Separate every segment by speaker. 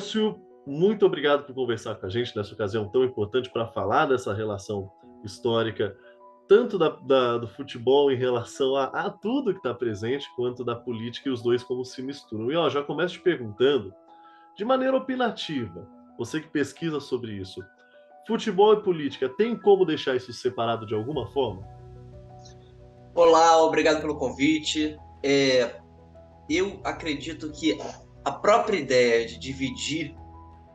Speaker 1: Elcio, muito obrigado por conversar com a gente nessa ocasião tão importante para falar dessa relação histórica, tanto do futebol em relação a tudo que está presente, quanto da política e os dois como se misturam. E ó, já começo te perguntando, de maneira opinativa, você que pesquisa sobre isso, futebol e política, tem como deixar isso separado de alguma forma?
Speaker 2: Olá, obrigado pelo convite. Eu acredito que a própria ideia de dividir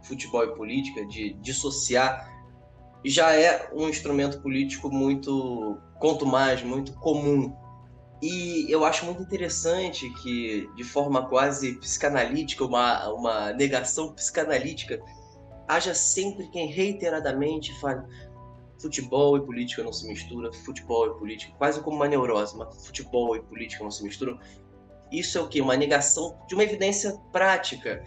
Speaker 2: futebol e política, de dissociar, já é um instrumento político muito contumaz, muito comum. E eu acho muito interessante que, de forma quase psicanalítica, uma negação psicanalítica, haja sempre quem reiteradamente fale futebol e política não se misturam, futebol e política, quase como uma neurose, mas futebol e política não se misturam. Isso é o quê? Uma negação de uma evidência prática.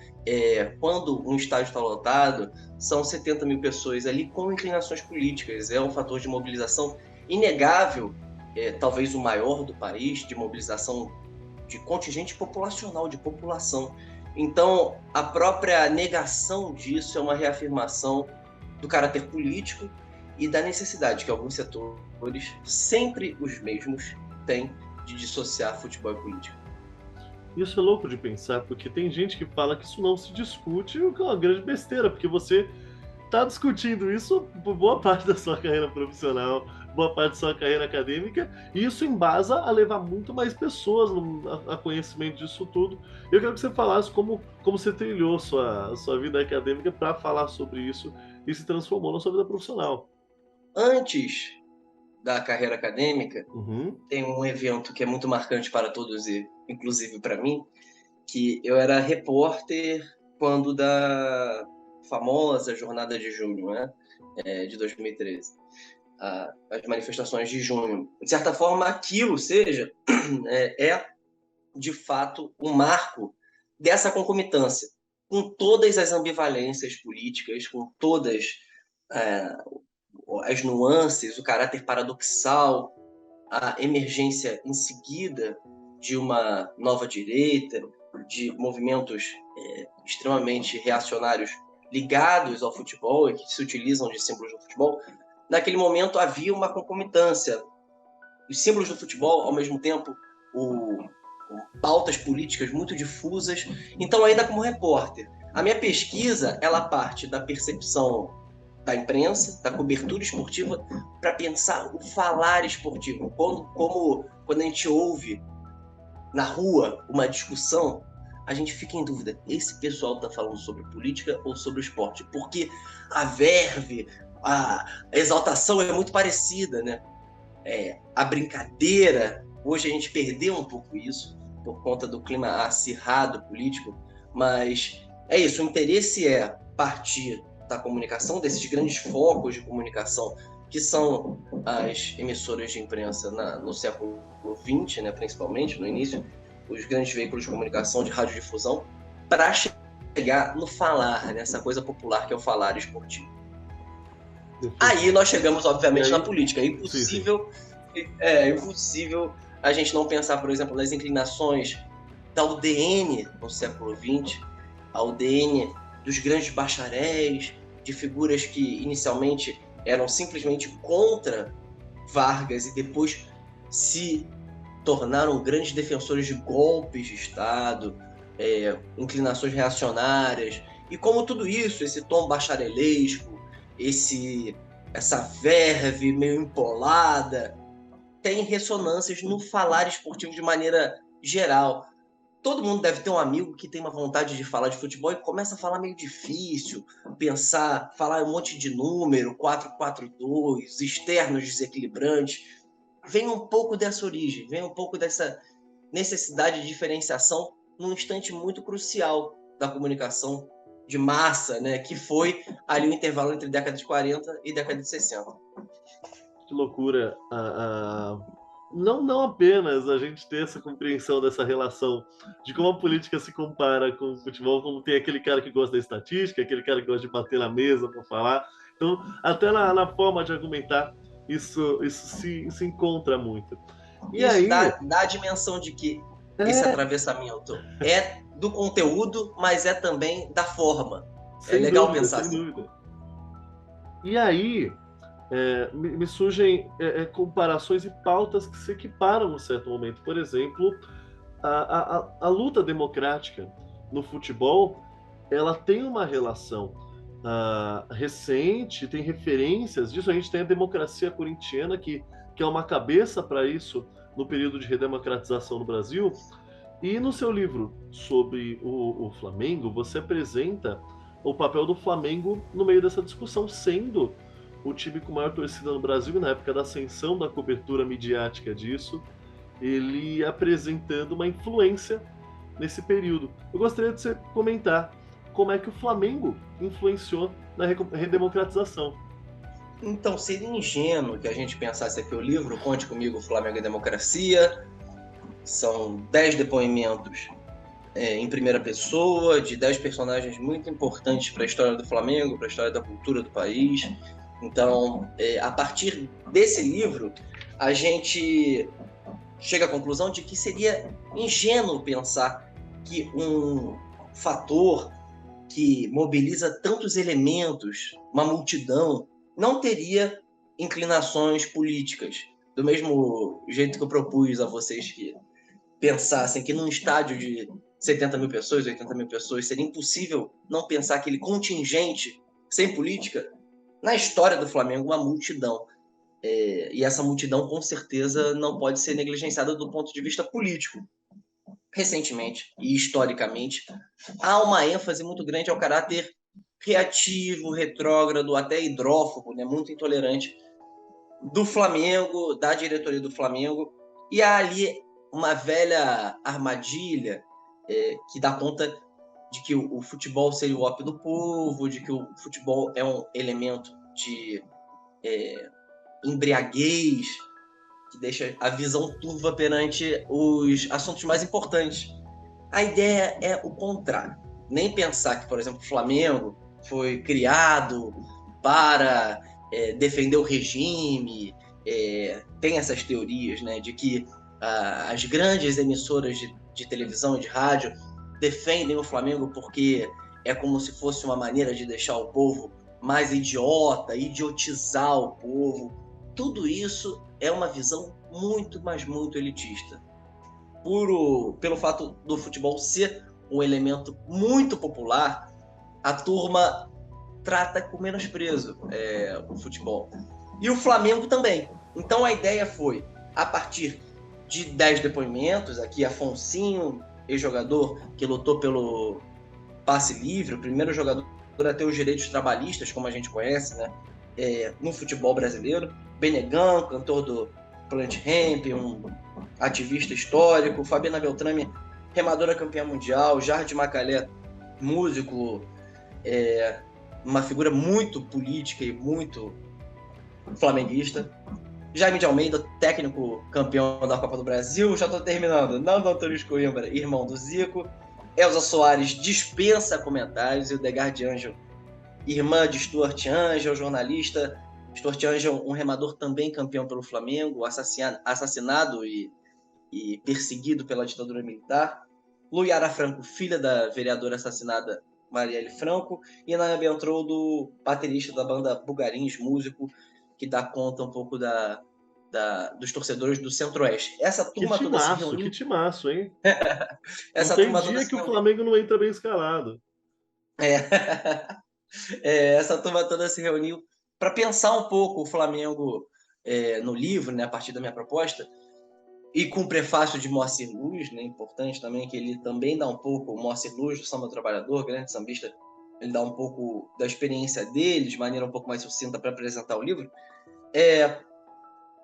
Speaker 2: Quando um estádio está lotado, são 70 mil pessoas ali com inclinações políticas. É um fator de mobilização inegável, talvez o maior do país, de mobilização de contingente populacional, de população. Então, a própria negação disso é uma reafirmação do caráter político e da necessidade que alguns setores, sempre os mesmos, têm de dissociar futebol e política.
Speaker 1: Isso é louco de pensar, porque tem gente que fala que isso não se discute, o que é uma grande besteira, porque você está discutindo isso por boa parte da sua carreira profissional, boa parte da sua carreira acadêmica, e isso embasa a levar muito mais pessoas a conhecimento disso tudo. Eu quero que você falasse como você trilhou sua vida acadêmica para falar sobre isso e se transformou na sua vida profissional.
Speaker 2: Antes da carreira acadêmica,
Speaker 1: Uhum.
Speaker 2: tem um evento que é muito marcante para todos, e inclusive para mim, que eu era repórter quando da famosa Jornada de Junho, né? De 2013. As manifestações de junho. De certa forma, aquilo é de fato um marco dessa concomitância, com todas as ambivalências políticas, com todas é, as nuances, o caráter paradoxal, a emergência em seguida de uma nova direita, de movimentos extremamente reacionários ligados ao futebol e que se utilizam de símbolos do futebol. Naquele momento havia uma concomitância. Os símbolos do futebol, ao mesmo tempo, pautas políticas muito difusas. Então, ainda como repórter, a minha pesquisa ela parte da percepção da imprensa, da cobertura esportiva, para pensar o falar esportivo. Quando a gente ouve na rua uma discussão, a gente fica em dúvida, esse pessoal está falando sobre política ou sobre o esporte? Porque a verve, a exaltação é muito parecida, né? A brincadeira, hoje a gente perdeu um pouco isso, por conta do clima acirrado político, mas é isso, o interesse é partir da comunicação, desses grandes focos de comunicação, que são as emissoras de imprensa no século XX, né, principalmente, no início, os grandes veículos de comunicação de radiodifusão, para chegar no falar, nessa coisa popular que é o falar esportivo. Aí nós chegamos, obviamente, na política. É impossível a gente não pensar, por exemplo, nas inclinações da UDN no século XX, a UDN dos grandes bacharéis, de figuras que inicialmente eram simplesmente contra Vargas e depois se tornaram grandes defensores de golpes de Estado, inclinações reacionárias, e como tudo isso, esse tom bacharelesco, essa verve meio empolada, tem ressonâncias no falar esportivo de maneira geral. Todo mundo deve ter um amigo que tem uma vontade de falar de futebol e começa a falar meio difícil, falar um monte de número, 4-4-2, externos desequilibrantes. Vem um pouco dessa origem, vem um pouco dessa necessidade de diferenciação num instante muito crucial da comunicação de massa, né, que foi ali o intervalo entre década de 40 e década de 60.
Speaker 1: Que loucura. Não apenas a gente ter essa compreensão dessa relação de como a política se compara com o futebol, como tem aquele cara que gosta da estatística, aquele cara que gosta de bater na mesa para falar. Então, até na forma de argumentar, isso se encontra muito. E
Speaker 2: isso
Speaker 1: aí,
Speaker 2: dá a dimensão de que esse atravessamento é do conteúdo, mas é também da forma. É
Speaker 1: Sem
Speaker 2: legal
Speaker 1: dúvida,
Speaker 2: pensar
Speaker 1: sem
Speaker 2: assim.
Speaker 1: dúvida. E aí, me surgem comparações e pautas que se equiparam em certo momento. Por exemplo, a luta democrática no futebol, ela tem uma relação recente, tem referências disso. A gente tem a democracia corintiana, que é uma cabeça para isso no período de redemocratização no Brasil. E no seu livro sobre o Flamengo, você apresenta o papel do Flamengo no meio dessa discussão, sendo o time com maior torcida no Brasil, e na época da ascensão da cobertura midiática disso, ele apresentando uma influência nesse período. Eu gostaria de você comentar como é que o Flamengo influenciou na redemocratização.
Speaker 2: Então, seria ingênuo que a gente pensasse aqui o livro Conte Comigo, Flamengo e Democracia. São 10 depoimentos em primeira pessoa, de 10 personagens muito importantes para a história do Flamengo, para a história da cultura do país. Então, a partir desse livro, a gente chega à conclusão de que seria ingênuo pensar que um fator que mobiliza tantos elementos, uma multidão, não teria inclinações políticas. Do mesmo jeito que eu propus a vocês que pensassem que num estádio de 70 mil pessoas, 80 mil pessoas, seria impossível não pensar aquele contingente sem política, na história do Flamengo, uma multidão. E essa multidão, com certeza, não pode ser negligenciada do ponto de vista político. Recentemente e historicamente, há uma ênfase muito grande ao caráter reativo, retrógrado, até hidrófobo, né, muito intolerante do Flamengo, da diretoria do Flamengo, e há ali uma velha armadilha que dá conta de que o futebol seria o ópio do povo, de que o futebol é um elemento de embriaguez, que deixa a visão turva perante os assuntos mais importantes. A ideia é o contrário. Nem pensar que, por exemplo, o Flamengo foi criado para defender o regime. Tem essas teorias, né, de que as grandes emissoras de televisão e de rádio defendem o Flamengo porque é como se fosse uma maneira de deixar o povo mais idiota, idiotizar o povo. Tudo isso é uma visão muito, mas muito elitista. Pelo fato do futebol ser um elemento muito popular, a turma trata com menosprezo o futebol. E o Flamengo também. Então a ideia foi, a partir de 10 depoimentos, aqui Afonsinho, ex-jogador que lutou pelo passe livre, o primeiro jogador a ter os direitos trabalhistas, como a gente conhece, né, no futebol brasileiro. Benegão, cantor do Plant Ramp, um ativista histórico. Fabiana Beltrame, remadora campeã mundial. Jardim Macalé, músico, uma figura muito política e muito flamenguista. Jaime de Almeida, técnico campeão da Copa do Brasil. Já estou terminando. Nando Antônio Coimbra, irmão do Zico. Elza Soares dispensa comentários. E o Degar de Angel, irmã de Stuart Angel, jornalista. Stuart Angel, um remador também campeão pelo Flamengo, assassinado e perseguido pela ditadura militar. Luiara Franco, filha da vereadora assassinada Marielle Franco. E Naya Beltroldo, baterista da banda Bugarins, músico, que dá conta um pouco dos torcedores do Centro-Oeste. Essa turma toda se reuniu.
Speaker 1: Que timaço, hein?
Speaker 2: Essa
Speaker 1: não tem
Speaker 2: turma
Speaker 1: dia
Speaker 2: toda se
Speaker 1: que o
Speaker 2: reuniu.
Speaker 1: Flamengo não entra bem escalado.
Speaker 2: Essa turma toda se reuniu para pensar um pouco o Flamengo no livro, né, a partir da minha proposta, e com o prefácio de Moacir Luz, né, importante também, que ele também dá um pouco, o Moacir Luz, do Samba Trabalhador, grande sambista, ele dá um pouco da experiência dele, de maneira um pouco mais sucinta para apresentar o livro.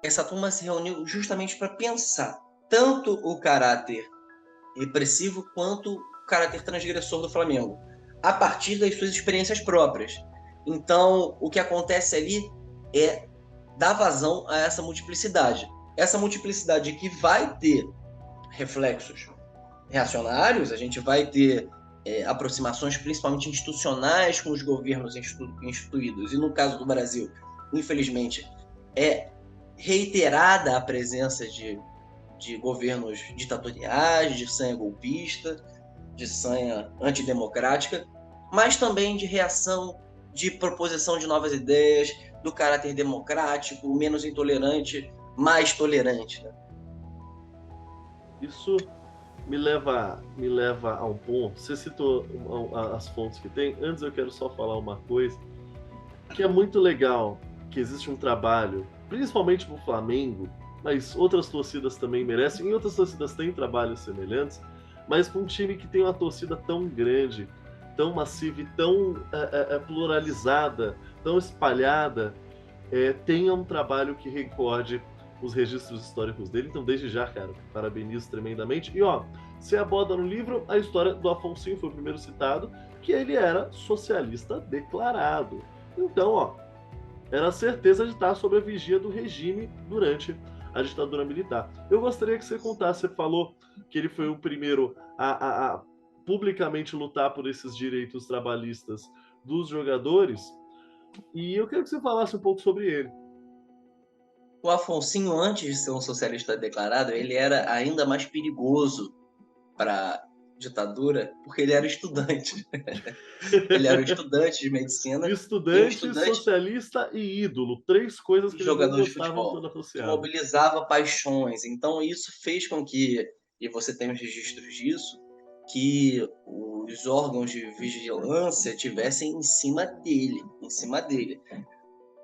Speaker 2: Essa turma se reuniu justamente para pensar tanto o caráter repressivo quanto o caráter transgressor do Flamengo, a partir das suas experiências próprias. Então, o que acontece ali é dar vazão a essa multiplicidade. Essa multiplicidade que vai ter reflexos reacionários, a gente vai ter aproximações principalmente institucionais com os governos instituídos. E no caso do Brasil, infelizmente, é reiterada a presença de governos ditatoriais, de sangue golpista. de sanha antidemocrática, mas também de reação, de proposição de novas ideias, do caráter democrático, menos intolerante, mais tolerante, né?
Speaker 1: Isso me leva a um ponto. Você citou as fontes que tem. Antes eu quero só falar uma coisa que é muito legal, que existe um trabalho, principalmente no Flamengo, mas outras torcidas também merecem, e outras torcidas têm trabalhos semelhantes, mas com um time que tem uma torcida tão grande, tão massiva e tão pluralizada, tão espalhada, tenha um trabalho que recorde os registros históricos dele. Então, desde já, cara, parabenizo tremendamente. E, ó, você aborda no livro a história do Afonsinho, foi o primeiro citado, que ele era socialista declarado. Então, ó, era a certeza de estar sob a vigia do regime durante a ditadura militar. Eu gostaria que você contasse, você falou que ele foi o primeiro a publicamente lutar por esses direitos trabalhistas dos jogadores, e eu quero que você falasse um pouco sobre ele.
Speaker 2: O Afonsinho, antes de ser um socialista declarado, ele era ainda mais perigoso para a ditadura, porque ele era estudante. Ele era um estudante de medicina e um
Speaker 1: Estudante,
Speaker 2: estudante
Speaker 1: socialista e ídolo. Três coisas que eles não
Speaker 2: jogador de
Speaker 1: gostavam
Speaker 2: futebol,
Speaker 1: quando
Speaker 2: que
Speaker 1: associavam.
Speaker 2: mobilizava paixões. Então, isso fez com que, e você tem os registros disso, que os órgãos de vigilância tivessem em cima dele.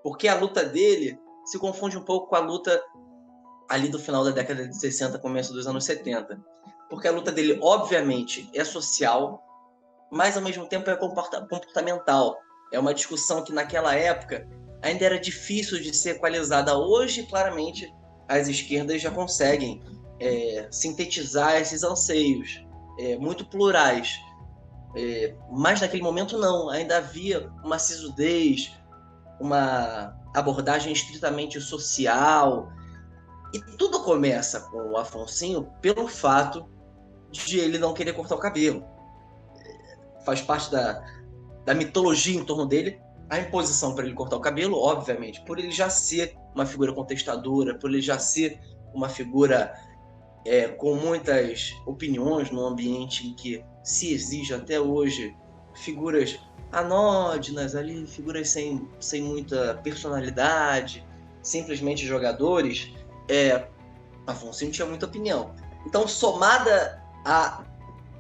Speaker 2: Porque a luta dele se confunde um pouco com a luta ali do final da década de 60, começo dos anos 70. Porque a luta dele, obviamente, é social, mas ao mesmo tempo é comportamental. É uma discussão que naquela época ainda era difícil de ser equalizada. Hoje, claramente, as esquerdas já conseguem sintetizar esses anseios muito plurais. Mas naquele momento não, ainda havia uma sisudez, uma abordagem estritamente social. E tudo começa com o Afonsinho pelo fato de ele não querer cortar o cabelo. Faz parte da mitologia em torno dele, a imposição para ele cortar o cabelo, obviamente, por ele já ser uma figura contestadora, por ele já ser uma figura com muitas opiniões num ambiente em que se exige até hoje figuras anódinas ali, figuras sem muita personalidade, simplesmente jogadores, Afonso tinha muita opinião. Então, somada à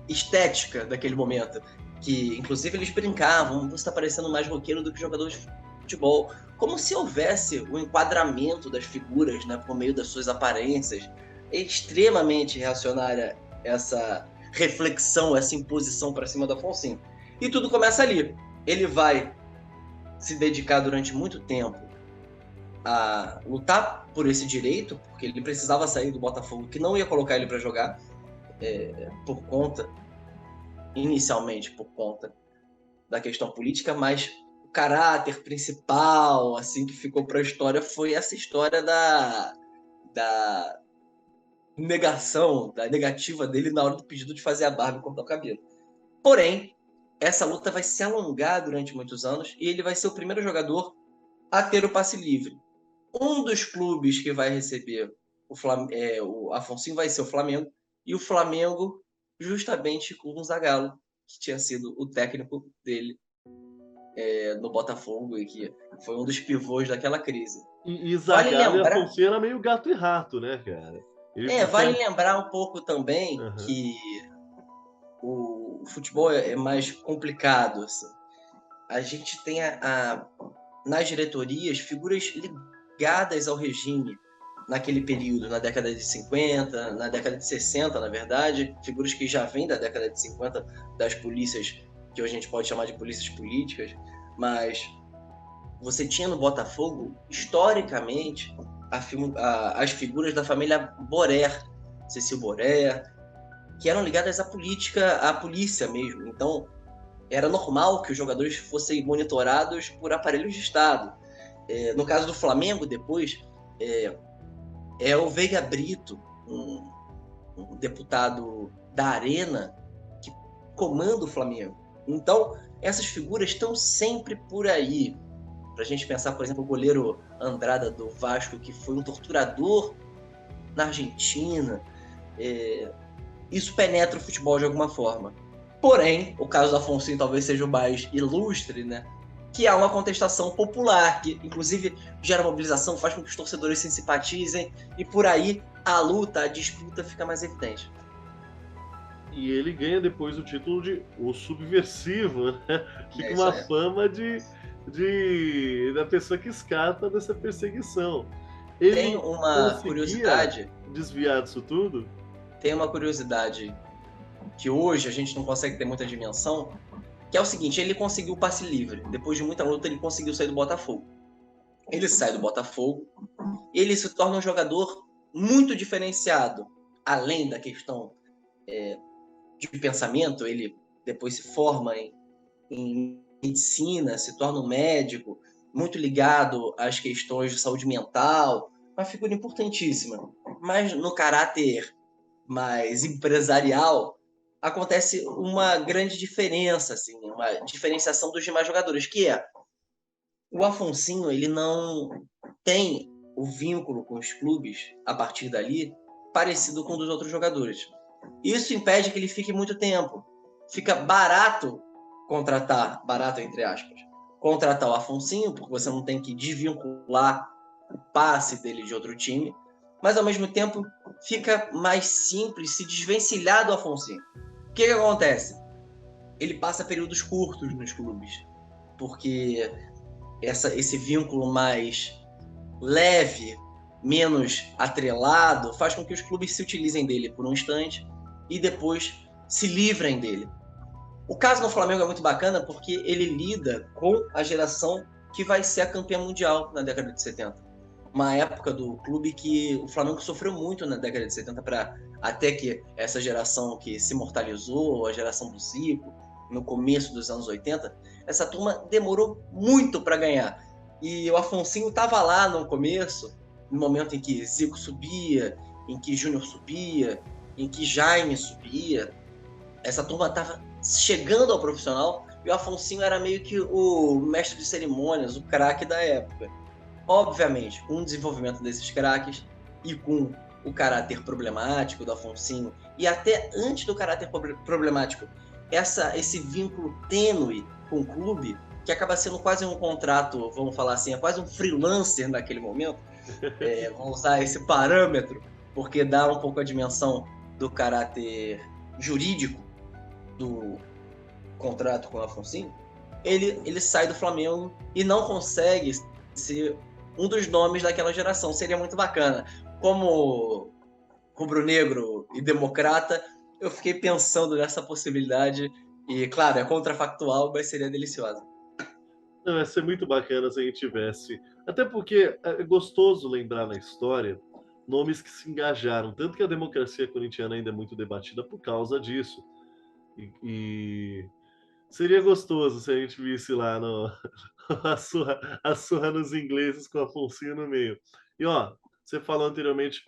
Speaker 2: estética daquele momento, que inclusive eles brincavam, você está parecendo mais roqueiro do que jogador de futebol, como se houvesse o enquadramento das figuras, né, por meio das suas aparências. É extremamente reacionária essa reflexão, essa imposição para cima do Afonso. E tudo começa ali. Ele vai se dedicar durante muito tempo a lutar por esse direito, porque ele precisava sair do Botafogo, que não ia colocar ele para jogar, inicialmente por conta da questão política, mas o caráter principal, assim, que ficou para a história foi essa história da negação, da negativa dele na hora do pedido de fazer a barba e cortar o cabelo. Porém, essa luta vai se alongar durante muitos anos e ele vai ser o primeiro jogador a ter o passe livre. Um dos clubes que vai receber o Afonso vai ser o Flamengo, e o Flamengo justamente com o Zagallo, que tinha sido o técnico dele no Botafogo e que foi um dos pivôs daquela crise.
Speaker 1: E Zagallo e Afonso era meio gato e rato, né, cara?
Speaker 2: Vale lembrar um pouco também que o futebol é mais complicado. Assim. A gente tem nas diretorias figuras ligadas ao regime naquele período, na década de 50, na década de 60, na verdade, figuras que já vêm da década de 50, das polícias, que hoje a gente pode chamar de polícias políticas, mas você tinha no Botafogo, historicamente, as figuras da família Borer, Cecil Borer, que eram ligadas à política, à polícia mesmo. Então, era normal que os jogadores fossem monitorados por aparelhos de Estado. No caso do Flamengo, depois, é o Veiga Brito, um deputado da Arena, que comanda o Flamengo. Então, essas figuras estão sempre por aí. Para a gente pensar, por exemplo, o goleiro Andrada do Vasco, que foi um torturador na Argentina. Isso penetra o futebol de alguma forma. Porém, o caso do Afonso talvez seja o mais ilustre, né? Que há uma contestação popular, que inclusive gera mobilização, faz com que os torcedores se simpatizem, e por aí a luta, a disputa fica mais evidente.
Speaker 1: E ele ganha depois o título de O Subversivo, né? Fica
Speaker 2: Isso
Speaker 1: uma
Speaker 2: aí.
Speaker 1: fama da pessoa que escapa dessa perseguição.
Speaker 2: Tem
Speaker 1: Ele
Speaker 2: uma
Speaker 1: conseguia
Speaker 2: curiosidade,
Speaker 1: desviar disso tudo?
Speaker 2: tem uma curiosidade que hoje a gente não consegue ter muita dimensão, que é o seguinte: ele conseguiu o passe livre. Depois de muita luta, ele conseguiu sair do Botafogo. Ele sai do Botafogo, ele se torna um jogador muito diferenciado. Além da questão de pensamento, ele depois se forma em medicina, se torna um médico, muito ligado às questões de saúde mental, uma figura importantíssima. Mas no caráter mais empresarial, acontece uma grande diferença, assim, uma diferenciação dos demais jogadores, que é o Afonsinho, ele não tem o vínculo com os clubes, a partir dali, parecido com o dos outros jogadores. Isso impede que ele fique muito tempo. Fica barato contratar, barato entre aspas, contratar o Afonsinho, porque você não tem que desvincular o passe dele de outro time, mas ao mesmo tempo fica mais simples se desvencilhar do Afonsinho. O que acontece? Ele passa períodos curtos nos clubes, porque esse vínculo mais leve, menos atrelado, faz com que os clubes se utilizem dele por um instante e depois se livrem dele. O caso no Flamengo é muito bacana porque ele lida com a geração que vai ser a campeã mundial na década de 70. Uma época do clube que o Flamengo sofreu muito na década de 70 para até que essa geração que se imortalizou, a geração do Zico, no começo dos anos 80, essa turma demorou muito para ganhar. E o Afonsinho estava lá no começo, no momento em que Zico subia, em que Júnior subia, em que Jaime subia. Essa turma estava chegando ao profissional e o Afonsinho era meio que o mestre de cerimônias, o craque da época. Obviamente, com o desenvolvimento desses craques e com o caráter problemático do Afonsinho, e até antes do caráter problemático, esse vínculo tênue com o clube, que acaba sendo quase um contrato, vamos falar assim, é quase um freelancer naquele momento, vamos usar esse parâmetro, porque dá um pouco a dimensão do caráter jurídico do contrato com o Afonsinho. Ele sai do Flamengo e não consegue ser um dos nomes daquela geração. Seria muito bacana. Como rubro-negro e democrata, eu fiquei pensando nessa possibilidade e, claro, é contrafactual, mas seria deliciosa.
Speaker 1: Não, ia ser muito bacana se a gente tivesse. Até porque é gostoso lembrar na história nomes que se engajaram. Tanto que a democracia corintiana ainda é muito debatida por causa disso. E seria gostoso se a gente visse lá a surra nos ingleses com a Afonso no meio. E ó, você falou anteriormente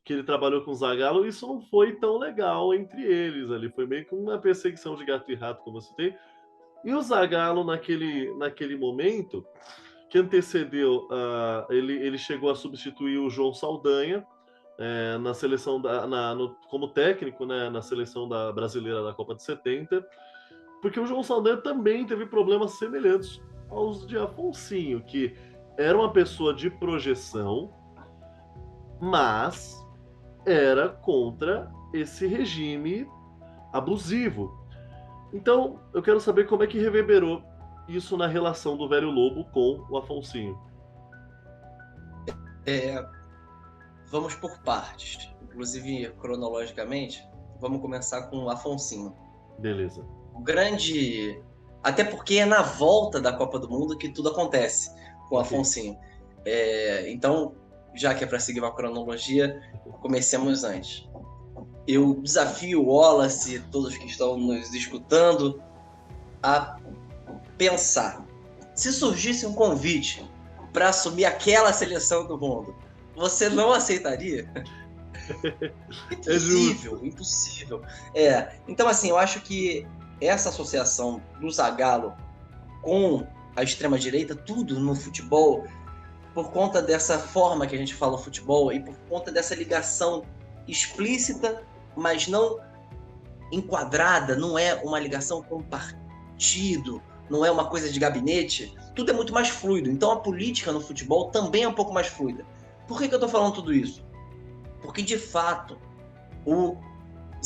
Speaker 1: que ele trabalhou com o Zagallo, isso não foi tão legal entre eles ali. Foi meio que uma perseguição de gato e rato, como você tem. E o Zagallo, naquele momento, que antecedeu, ele chegou a substituir o João Saldanha na seleção, como técnico, né, na seleção brasileira da Copa de 70, porque o João Saldanha também teve problemas semelhantes aos de Afonsinho, que era uma pessoa de projeção, mas era contra esse regime abusivo. Então, eu quero saber como é que reverberou isso na relação do Velho Lobo com o Afonsinho.
Speaker 2: Vamos por partes, inclusive cronologicamente. Vamos começar com o Afonsinho.
Speaker 1: Beleza.
Speaker 2: O grande... Até porque é na volta da Copa do Mundo que tudo acontece com o Afonsinho. Então, já que é para seguir uma cronologia, comecemos antes. Eu desafio o Wallace e todos que estão nos escutando a pensar. Se surgisse um convite para assumir aquela seleção do mundo, você não aceitaria? Impossível, impossível. Então, assim, eu acho que essa associação do Zagallo com a extrema-direita, tudo no futebol, por conta dessa forma que a gente fala o futebol e por conta dessa ligação explícita, mas não enquadrada, não é uma ligação com o partido, não é uma coisa de gabinete, tudo é muito mais fluido. Então a política no futebol também é um pouco mais fluida. Por que eu estou falando tudo isso? Porque, de fato, o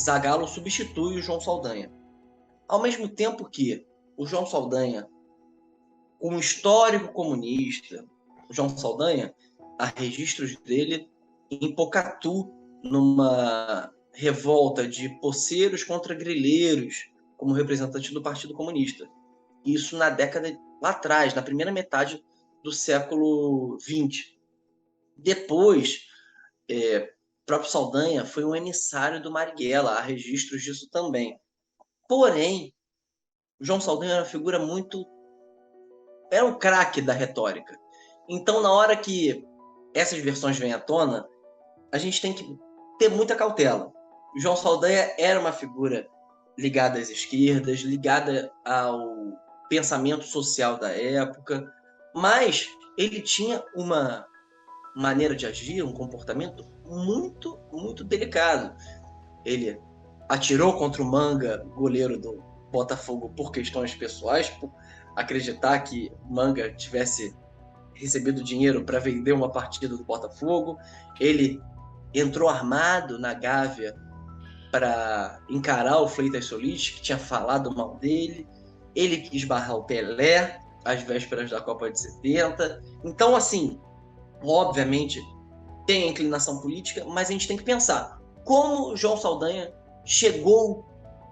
Speaker 2: Zagallo substitui o João Saldanha. Ao mesmo tempo que o João Saldanha, um histórico comunista, o João Saldanha, há registros dele em Pocatu, numa revolta de poceiros contra grileiros, como representante do Partido Comunista. Isso na década lá atrás, na primeira metade do século XX. Depois, o próprio Saldanha foi um emissário do Marighella, há registros disso também. Porém, o João Saldanha era uma figura muito... era um craque da retórica. Então, na hora que essas versões vêm à tona, a gente tem que ter muita cautela. O João Saldanha era uma figura ligada às esquerdas, ligada ao pensamento social da época, mas ele tinha uma maneira de agir, um comportamento muito, muito delicado. Ele atirou contra o Manga, goleiro do Botafogo, por questões pessoais, por acreditar que o Manga tivesse recebido dinheiro para vender uma partida do Botafogo. Ele entrou armado na Gávea para encarar o Fleitas Solis, que tinha falado mal dele. Ele quis barrar o Pelé às vésperas da Copa de 70. Então, assim, obviamente, tem a inclinação política, mas a gente tem que pensar como o João Saldanha chegou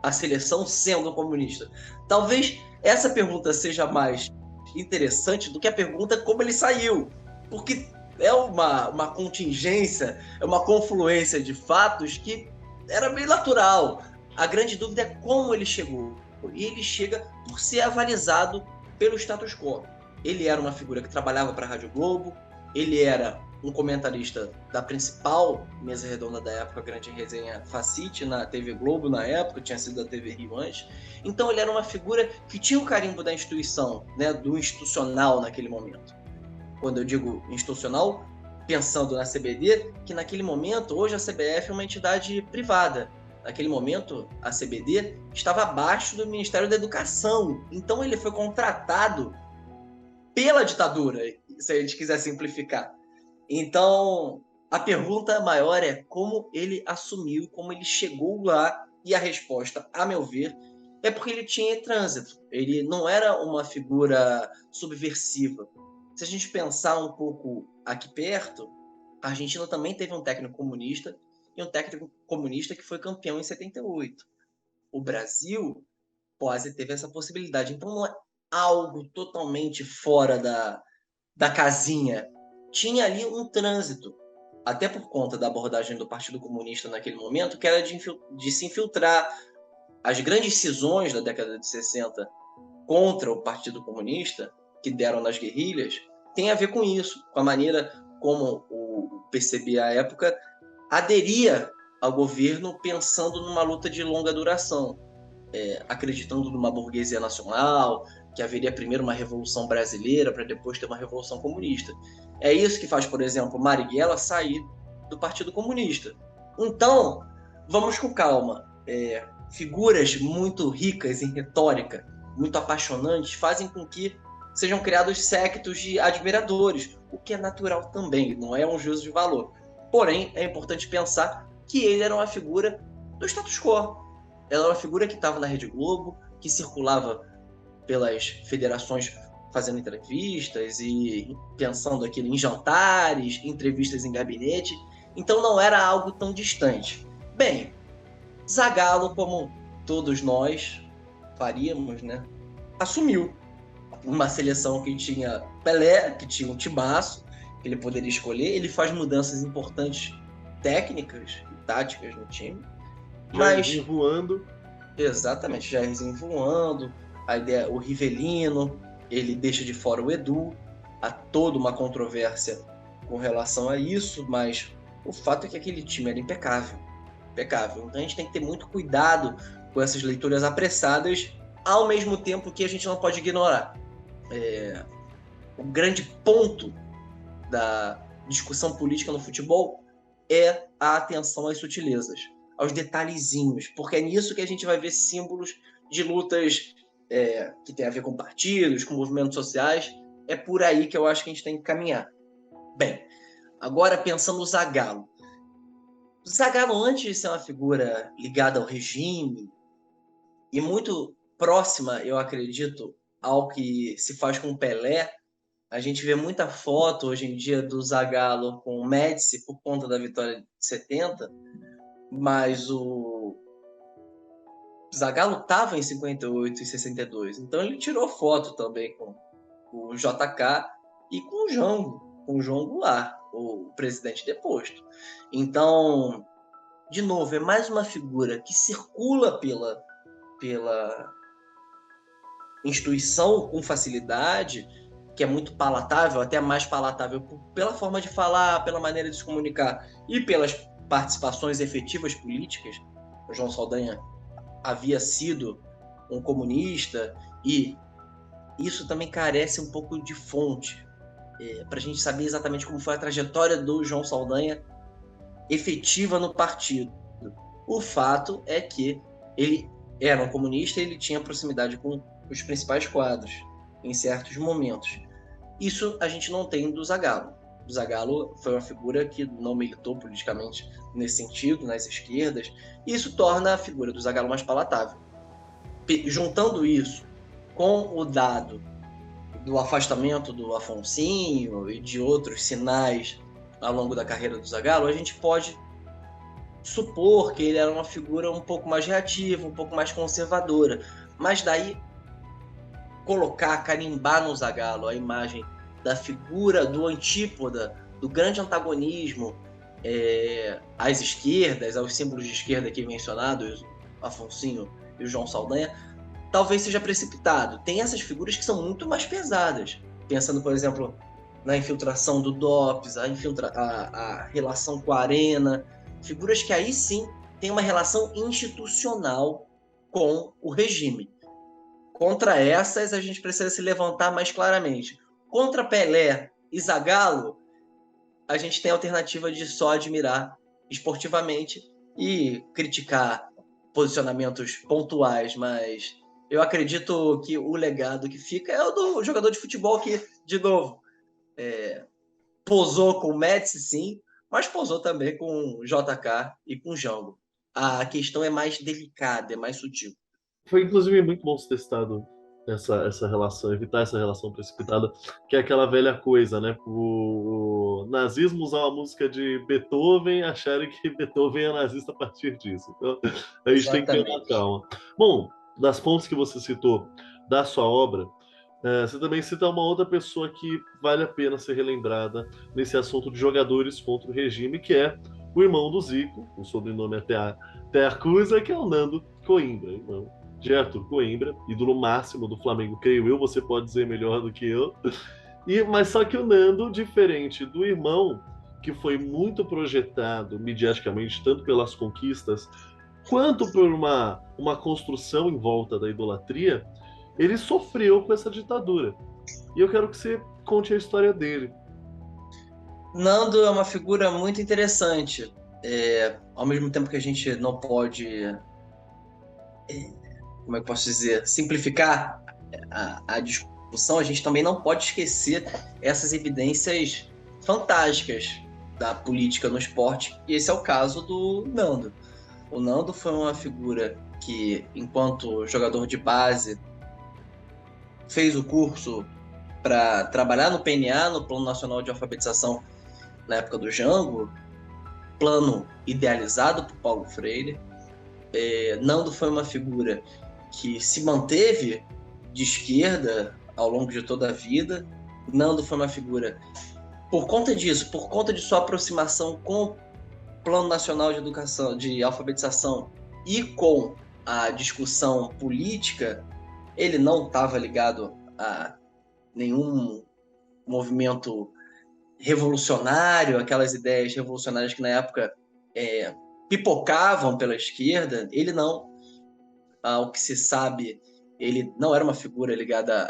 Speaker 2: à seleção sendo comunista. Talvez essa pergunta seja mais interessante do que a pergunta como ele saiu, porque é uma contingência, é uma confluência de fatos que era meio natural. A grande dúvida é como ele chegou. E ele chega por ser avalizado pelo status quo. Ele era uma figura que trabalhava para a Rádio Globo, ele era um comentarista da principal mesa redonda da época, a Grande Resenha Facite, na TV Globo na época, tinha sido da TV Rio antes. Então ele era uma figura que tinha o carimbo da instituição, né, do institucional naquele momento. Quando eu digo institucional, pensando na CBD, que naquele momento, hoje a CBF é uma entidade privada. Naquele momento, a CBD estava abaixo do Ministério da Educação. Então ele foi contratado pela ditadura, se a gente quiser simplificar. Então, a pergunta maior é como ele assumiu, como ele chegou lá, e a resposta, a meu ver, é porque ele tinha trânsito. Ele não era uma figura subversiva. Se a gente pensar um pouco aqui perto, a Argentina também teve um técnico comunista, e um técnico comunista que foi campeão em 78. O Brasil quase teve essa possibilidade. Então, não é algo totalmente fora da casinha. Tinha ali um trânsito, até por conta da abordagem do Partido Comunista naquele momento, que era de se infiltrar. As grandes cisões da década de 60 contra o Partido Comunista, que deram nas guerrilhas, tem a ver com isso, com a maneira como o PCB à época aderia ao governo pensando numa luta de longa duração, acreditando numa burguesia nacional, que haveria primeiro uma revolução brasileira para depois ter uma revolução comunista. É isso que faz, por exemplo, Marighella sair do Partido Comunista. Então, vamos com calma. Figuras muito ricas em retórica, muito apaixonantes, fazem com que sejam criados séquitos de admiradores, o que é natural também, não é um juízo de valor. Porém, é importante pensar que ele era uma figura do status quo. Ela era uma figura que estava na Rede Globo, que circulava pelas federações fazendo entrevistas e pensando aquilo em jantares, entrevistas em gabinete. Então não era algo tão distante. Bem, Zagallo, como todos nós faríamos, né, assumiu uma seleção que tinha Pelé, que tinha um timaço, que ele poderia escolher. Ele faz mudanças importantes técnicas e táticas no time.
Speaker 1: Jairzinho voando.
Speaker 2: Exatamente, Jairzinho voando, a ideia, o Rivelino, ele deixa de fora o Edu, há toda uma controvérsia com relação a isso, mas o fato é que aquele time era impecável, impecável. Então a gente tem que ter muito cuidado com essas leituras apressadas, ao mesmo tempo que a gente não pode ignorar. O grande ponto da discussão política no futebol é a atenção às sutilezas. aos detalhezinhos, porque é nisso que a gente vai ver símbolos de lutas que tem a ver com partidos, com movimentos sociais. É por aí que eu acho que a gente tem que caminhar. Bem, agora pensando no Zagallo. Zagallo, antes de ser uma figura ligada ao regime e muito próxima, eu acredito, ao que se faz com o Pelé, a gente vê muita foto hoje em dia do Zagallo com o Médici por conta da vitória de 70, mas o Zagallo estava em 58 e 62, então ele tirou foto também com o JK e com o João Goulart, o presidente deposto. Então, de novo, é mais uma figura que circula pela instituição com facilidade, que é muito palatável, até mais palatável pela forma de falar, pela maneira de se comunicar e pelas participações efetivas políticas. O João Saldanha havia sido um comunista e isso também carece um pouco de fonte para a gente saber exatamente como foi a trajetória do João Saldanha efetiva no partido. O fato é que ele era um comunista e ele tinha proximidade com os principais quadros em certos momentos. Isso a gente não tem do Zagallo. O Zagallo foi uma figura que não militou politicamente nesse sentido, nas esquerdas, e isso torna a figura do Zagallo mais palatável. Juntando isso com o dado do afastamento do Afonsinho e de outros sinais ao longo da carreira do Zagallo, a gente pode supor que ele era uma figura um pouco mais reativa, um pouco mais conservadora. Mas daí colocar, carimbar no Zagallo a imagem da figura do antípoda, do grande antagonismo às esquerdas, aos símbolos de esquerda aqui mencionados, o Afonsinho e o João Saldanha, talvez seja precipitado. Tem essas figuras que são muito mais pesadas. Pensando, por exemplo, na infiltração do DOPS, a relação com a Arena, figuras que aí sim têm uma relação institucional com o regime. Contra essas, a gente precisa se levantar mais claramente. Contra Pelé e Zagallo, a gente tem a alternativa de só admirar esportivamente e criticar posicionamentos pontuais, mas eu acredito que o legado que fica é o do jogador de futebol que, de novo, posou com o Médici, sim, mas posou também com o JK e com o Jango. A questão é mais delicada, é mais sutil.
Speaker 1: Foi, inclusive, muito bom ser testado essa relação, evitar essa relação precipitada, que é aquela velha coisa, né? O nazismo usar uma música de Beethoven, acharem que Beethoven é nazista a partir disso. Então, a gente tem que ter uma
Speaker 2: Exatamente.
Speaker 1: calma. Bom, das fontes que você citou da sua obra, você também cita uma outra pessoa que vale a pena ser relembrada nesse assunto de jogadores contra o regime, que é o irmão do Zico, o sobrenome até acusa, que é o Nando Coimbra, irmão de Arthur Coimbra, ídolo máximo do Flamengo, creio eu, você pode dizer melhor do que eu. Mas só que o Nando, diferente do irmão, que foi muito projetado mediaticamente, tanto pelas conquistas, quanto por uma construção em volta da idolatria, ele sofreu com essa ditadura. E eu quero que você conte a história dele.
Speaker 2: Nando é uma figura muito interessante. Ao mesmo tempo que a gente não pode, como é que eu posso dizer, simplificar a discussão, a gente também não pode esquecer essas evidências fantásticas da política no esporte, e esse é o caso do Nando. O Nando foi uma figura que, enquanto jogador de base, fez o curso para trabalhar no PNA, no Plano Nacional de Alfabetização, na época do Jango, plano idealizado por Paulo Freire. Nando foi uma figura que se manteve de esquerda ao longo de toda a vida. Nando foi uma figura, por conta disso, por conta de sua aproximação com o Plano Nacional de Educação, de Alfabetização e com a discussão política, ele não estava ligado a nenhum movimento revolucionário, aquelas ideias revolucionárias que na época pipocavam pela esquerda. Ele não, ao que se sabe, ele não era uma figura ligada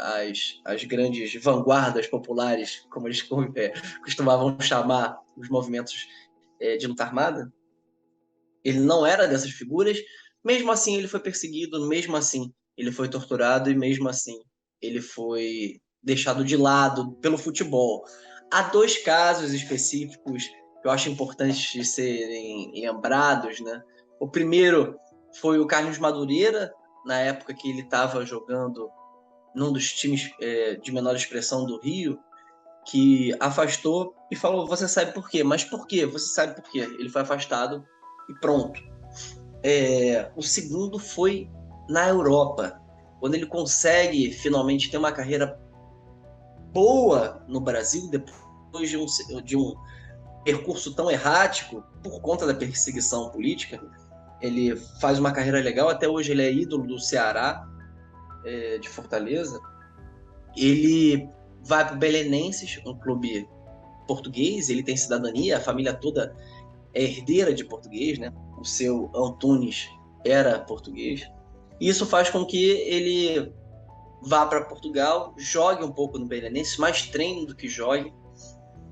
Speaker 2: às grandes vanguardas populares, como eles costumavam chamar os movimentos de luta armada. ele não era dessas figuras, mesmo assim ele foi perseguido, mesmo assim ele foi torturado e mesmo assim ele foi deixado de lado pelo futebol. Há dois casos específicos que eu acho importantes de serem lembrados, né? O primeiro foi o Carlos Madureira, na época que ele estava jogando num dos times de menor expressão do Rio, que afastou e falou: Você sabe por quê? Mas por quê? Você sabe por quê? Ele foi afastado e pronto. O segundo foi na Europa, quando ele consegue finalmente ter uma carreira boa no Brasil, depois de um percurso tão errático por conta da perseguição política. Ele faz uma carreira legal, até hoje ele é ídolo do Ceará, de Fortaleza. Ele vai para o Belenenses, um clube português, ele tem cidadania, a família toda é herdeira de português, né? O seu Antunes era português. Isso faz com que ele vá para Portugal, jogue um pouco no Belenenses, mais treine do que jogue,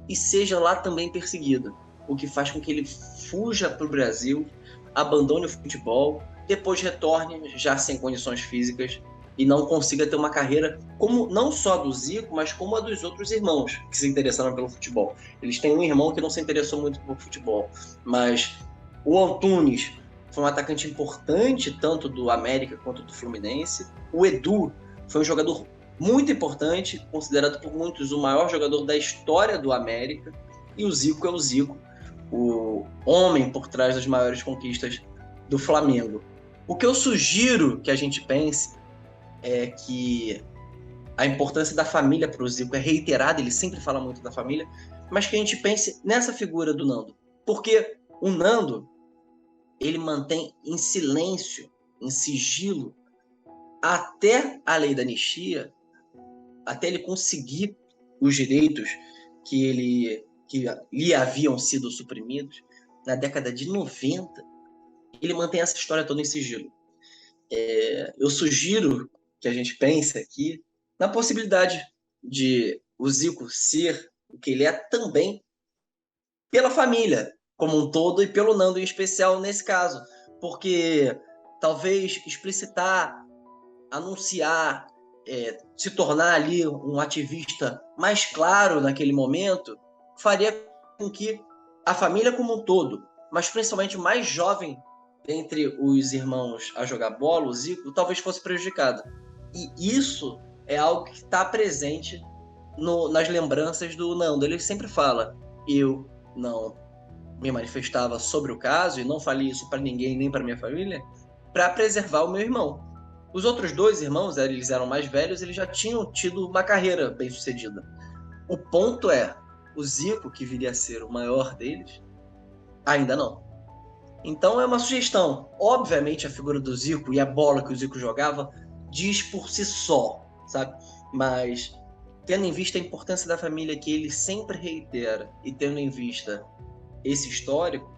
Speaker 2: e seja lá também perseguido, o que faz com que ele fuja para o Brasil, abandone o futebol, depois retorne já sem condições físicas e não consiga ter uma carreira como não só do Zico, mas como a dos outros irmãos que se interessaram pelo futebol. Eles têm um irmão que não se interessou muito por futebol, mas o Antunes foi um atacante importante tanto do América quanto do Fluminense. O Edu foi um jogador muito importante, considerado por muitos o maior jogador da história do América, e o Zico é o Zico, o homem por trás das maiores conquistas do Flamengo. O que eu sugiro que a gente pense é que a importância da família para o Zico é reiterada, ele sempre fala muito da família, mas que a gente pense nessa figura do Nando, porque o Nando, ele mantém em silêncio, em sigilo, até a lei da anistia, até ele conseguir os direitos que lhe haviam sido suprimidos, na década de 90, ele mantém essa história toda em sigilo. Eu sugiro que a gente pense aqui na possibilidade de o Zico ser o que ele é também pela família como um todo e pelo Nando em especial nesse caso, porque talvez explicitar, anunciar, se tornar ali um ativista mais claro naquele momento, faria com que a família como um todo, mas principalmente o mais jovem entre os irmãos a jogar bola, o Zico, talvez fosse prejudicado. E isso é algo que está presente nas lembranças do Nando. Ele sempre fala: eu não me manifestava sobre o caso e não falei isso para ninguém, nem para minha família, para preservar o meu irmão. Os outros dois irmãos, eles eram mais velhos, eles já tinham tido uma carreira bem sucedida. O ponto é, o Zico, que viria a ser o maior deles, ainda não. Então é uma sugestão. Obviamente a figura do Zico e a bola que o Zico jogava diz por si só, sabe? Mas tendo em vista a importância da família que ele sempre reitera e tendo em vista esse histórico,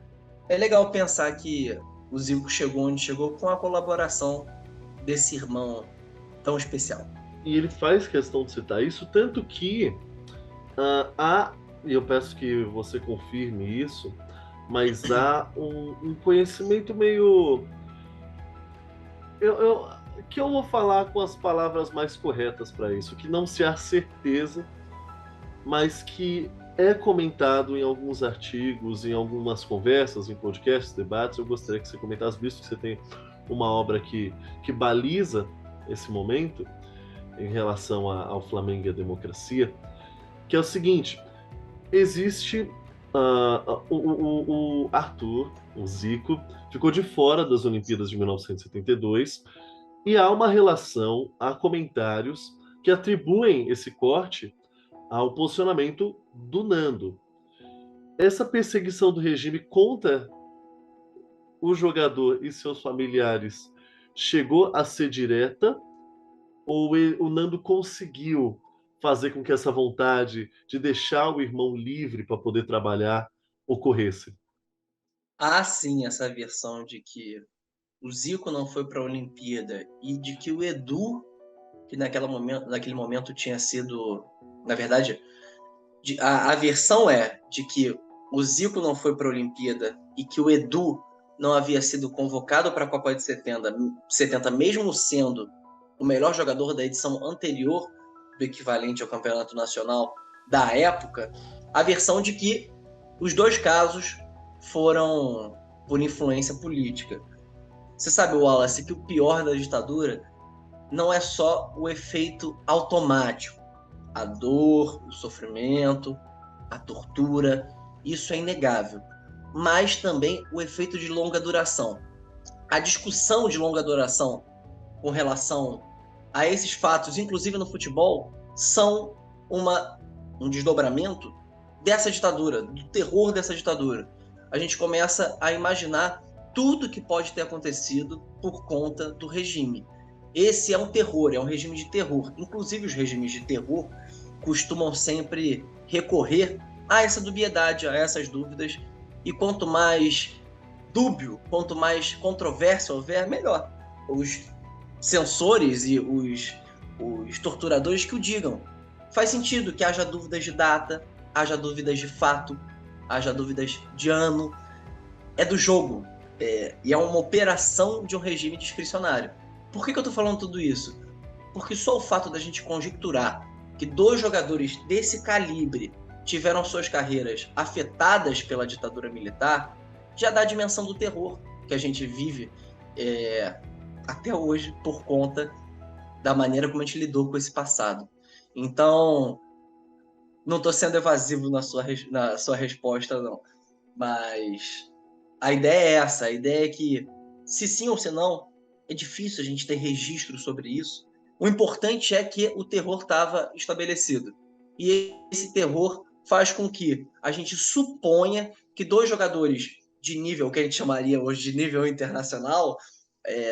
Speaker 2: é legal pensar que o Zico chegou onde chegou com a colaboração desse irmão tão especial.
Speaker 1: E ele faz questão de citar isso, tanto que e eu peço que você confirme isso, mas há um conhecimento meio. Que eu vou falar com as palavras mais corretas para isso, que não se há certeza, mas que é comentado em alguns artigos, em algumas conversas, em podcasts, debates. Eu gostaria que você comentasse, visto que você tem uma obra que baliza esse momento em relação ao Flamengo e à democracia, que é o seguinte: existe o Arthur, o Zico, ficou de fora das Olimpíadas de 1972 e há uma relação, há comentários que atribuem esse corte ao posicionamento do Nando. Essa perseguição do regime contra o jogador e seus familiares chegou a ser direta ou o Nando conseguiu fazer com que essa vontade de deixar o irmão livre para poder trabalhar ocorresse?
Speaker 2: Há sim essa versão de que o Zico não foi para a Olimpíada e de que o Edu, que naquele momento tinha sido, na verdade, a versão é de que o Zico não foi para a Olimpíada e que o Edu não havia sido convocado para a Copa de 70, mesmo sendo o melhor jogador da edição anterior do equivalente ao campeonato nacional da época, a versão de que os dois casos foram por influência política. Você sabe, Wallace, que o pior da ditadura não é só o efeito automático, a dor, o sofrimento, a tortura, isso é inegável, mas também o efeito de longa duração. A discussão de longa duração com relação a esses fatos, inclusive no futebol, são um desdobramento dessa ditadura, do terror dessa ditadura. A gente começa a imaginar tudo que pode ter acontecido por conta do regime. Esse é um terror, é um regime de terror. Inclusive, os regimes de terror costumam sempre recorrer a essa dubiedade, a essas dúvidas. E quanto mais dúbio, quanto mais controvérsia houver, melhor. Os censores e os torturadores que o digam. Faz sentido que haja dúvidas de data, haja dúvidas de fato, haja dúvidas de ano. É do jogo. E é uma operação de um regime discricionário. Por que eu estou falando tudo isso? Porque só o fato da gente conjecturar que 2 jogadores desse calibre tiveram suas carreiras afetadas pela ditadura militar já dá a dimensão do terror que a gente vive até hoje por conta da maneira como a gente lidou com esse passado. Então, não estou sendo evasivo na sua resposta, não. Mas a ideia é essa. A ideia é que, se sim ou se não, é difícil a gente ter registro sobre isso. O importante é que o terror estava estabelecido. E esse terror faz com que a gente suponha que 2 jogadores de nível, que a gente chamaria hoje de nível internacional,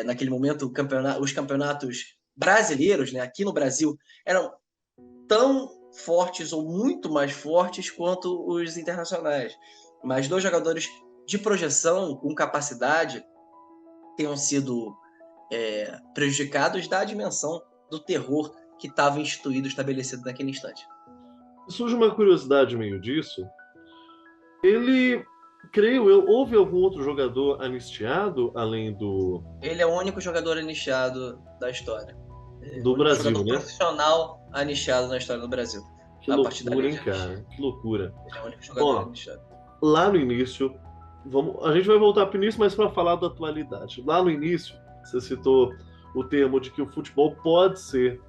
Speaker 2: naquele momento os campeonatos brasileiros, né, aqui no Brasil, eram tão fortes ou muito mais fortes quanto os internacionais. Mas 2 jogadores de projeção, com capacidade, tenham sido prejudicados da dimensão do terror que estava instituído, estabelecido naquele instante.
Speaker 1: Surge uma curiosidade meio disso. Ele, creio eu, houve algum outro jogador anistiado além do...
Speaker 2: Ele é o único jogador anistiado da história.
Speaker 1: do Brasil,
Speaker 2: jogador
Speaker 1: né?
Speaker 2: profissional anistiado na história do Brasil.
Speaker 1: Que loucura, hein, cara? Que loucura.
Speaker 2: Ele é o único jogador anistiado.
Speaker 1: Lá no início, a gente vai voltar para o início, mas para falar da atualidade. Lá no início, você citou o termo de que o futebol pode ser,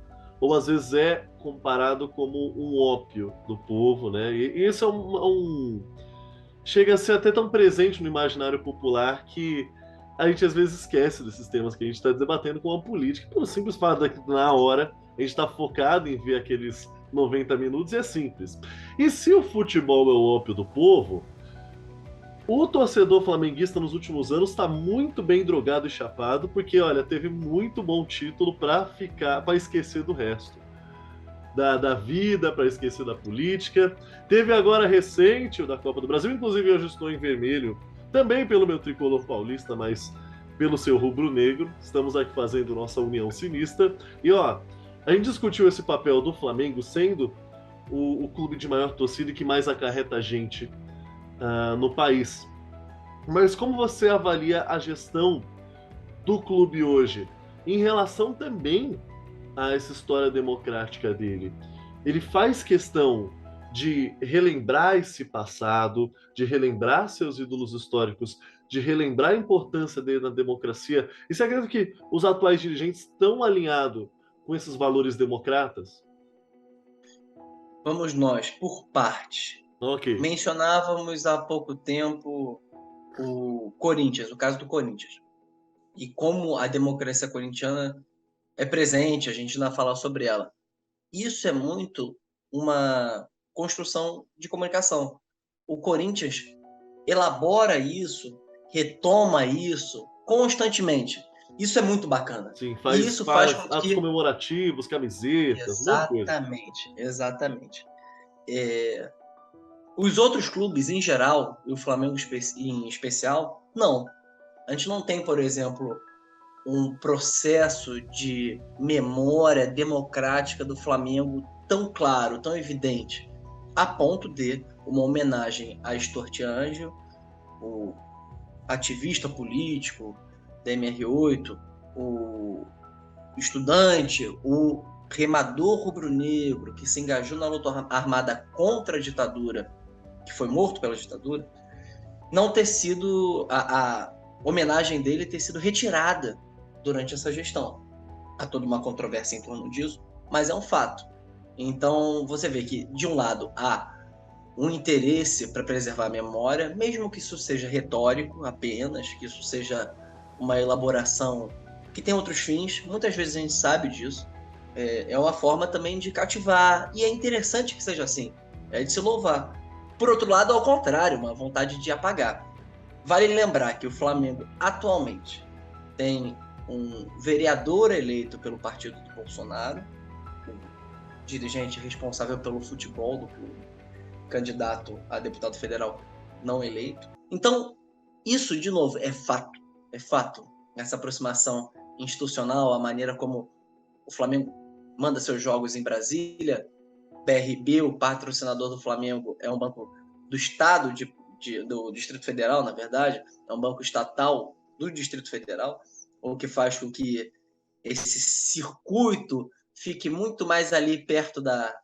Speaker 1: ou às vezes é comparado como um ópio do povo, né? E isso chega a ser até tão presente no imaginário popular que a gente às vezes esquece desses temas que a gente está debatendo com a política, pelo simples fato de que na hora a gente está focado em ver aqueles 90 minutos e é simples. E se o futebol é o ópio do povo, o torcedor flamenguista nos últimos anos está muito bem drogado e chapado, porque, olha, teve muito bom título para esquecer do resto. Da vida, para esquecer da política. Teve agora recente o da Copa do Brasil, inclusive eu já estou em vermelho, também pelo meu tricolor paulista, mas pelo seu rubro-negro. Estamos aqui fazendo nossa união sinistra. E, ó, a gente discutiu esse papel do Flamengo sendo o clube de maior torcida e que mais acarreta gente no país. Mas como você avalia a gestão do clube hoje em relação também a essa história democrática dele? Ele faz questão de relembrar esse passado, de relembrar seus ídolos históricos, de relembrar a importância dele na democracia. E você acredita que os atuais dirigentes estão alinhados com esses valores democratas?
Speaker 2: Vamos nós, por parte.
Speaker 1: Ok.
Speaker 2: Mencionávamos há pouco tempo o Corinthians, o caso do Corinthians. E como a democracia corintiana é presente, a gente ainda fala sobre ela. Isso é muito uma construção de comunicação. O Corinthians elabora isso, retoma isso constantemente. Isso é muito bacana.
Speaker 1: Sim,
Speaker 2: isso faz com
Speaker 1: atos comemorativos, camisetas,
Speaker 2: exatamente. Os outros clubes, em geral, e o Flamengo em especial, não. A gente não tem, por exemplo, um processo de memória democrática do Flamengo tão claro, tão evidente, a ponto de uma homenagem a Stortiange, o ativista político da MR8, o estudante, o remador rubro-negro que se engajou na luta armada contra a ditadura, que foi morto pela ditadura, não ter sido a homenagem dele ter sido retirada durante essa gestão. Há toda uma controvérsia em torno disso, mas é um fato. Então, você vê que, de um lado, há um interesse para preservar a memória, mesmo que isso seja retórico apenas, que isso seja uma elaboração que tem outros fins, muitas vezes a gente sabe disso. É uma forma também de cativar, e é interessante que seja assim, é de se louvar. Por outro lado, ao contrário, uma vontade de apagar. Vale lembrar que o Flamengo, atualmente, tem um vereador eleito pelo partido do Bolsonaro, o dirigente responsável pelo futebol do clube, candidato a deputado federal não eleito. Então, isso, de novo, é fato. É fato. Essa aproximação institucional, a maneira como o Flamengo manda seus jogos em Brasília. BRB, o patrocinador do Flamengo, é um banco do Estado, do Distrito Federal, na verdade, é um banco estatal do Distrito Federal, o que faz com que esse circuito fique muito mais ali perto da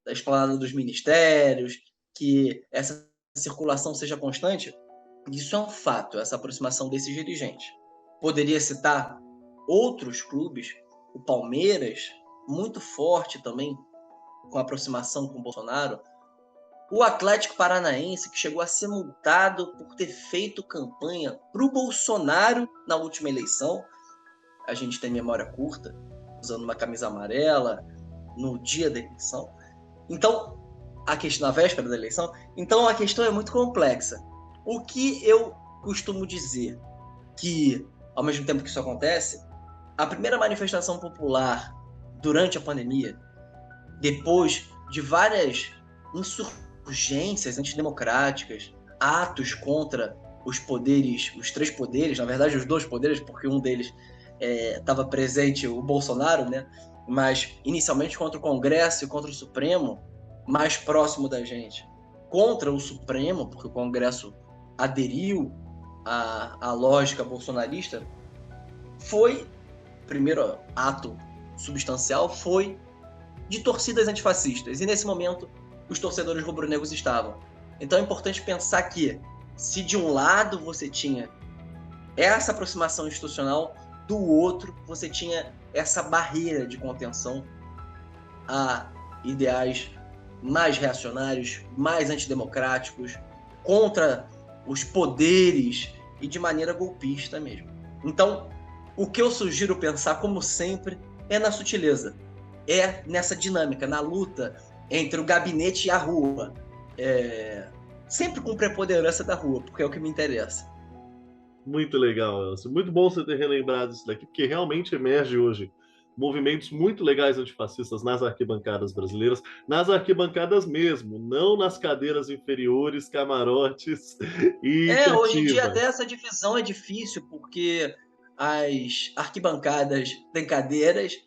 Speaker 2: esplanada dos ministérios, que essa circulação seja constante. Isso é um fato, essa aproximação desses dirigentes. Poderia citar outros clubes, o Palmeiras, muito forte também, com aproximação com o Bolsonaro, o Atlético Paranaense, que chegou a ser multado por ter feito campanha para o Bolsonaro na última eleição. A gente tem memória curta, usando uma camisa amarela no dia da eleição. Então, a questão na véspera da eleição. Então, a questão é muito complexa. O que eu costumo dizer que, ao mesmo tempo que isso acontece, a primeira manifestação popular durante a pandemia, depois de várias insurgências antidemocráticas, atos contra os poderes, os três poderes, na verdade os dois poderes, porque um deles estava presente, o Bolsonaro, né? Mas inicialmente contra o Congresso e contra o Supremo, mais próximo da gente, contra o Supremo, porque o Congresso aderiu à lógica bolsonarista, foi, primeiro ato substancial, foi de torcidas antifascistas. E nesse momento, os torcedores rubro-negros estavam. Então é importante pensar que, se de um lado você tinha essa aproximação institucional, do outro você tinha essa barreira de contenção a ideais mais reacionários, mais antidemocráticos, contra os poderes e de maneira golpista mesmo. Então, o que eu sugiro pensar, como sempre, é na sutileza, é nessa dinâmica, na luta entre o gabinete e a rua, sempre com preponderância da rua, porque é o que me interessa.
Speaker 1: Muito legal, Elcio. Muito bom você ter relembrado isso daqui, porque realmente emerge hoje movimentos muito legais antifascistas nas arquibancadas brasileiras, nas arquibancadas mesmo, não nas cadeiras inferiores, camarotes e
Speaker 2: Hoje em dia até
Speaker 1: cativas.
Speaker 2: essa divisão é difícil, porque as arquibancadas têm cadeiras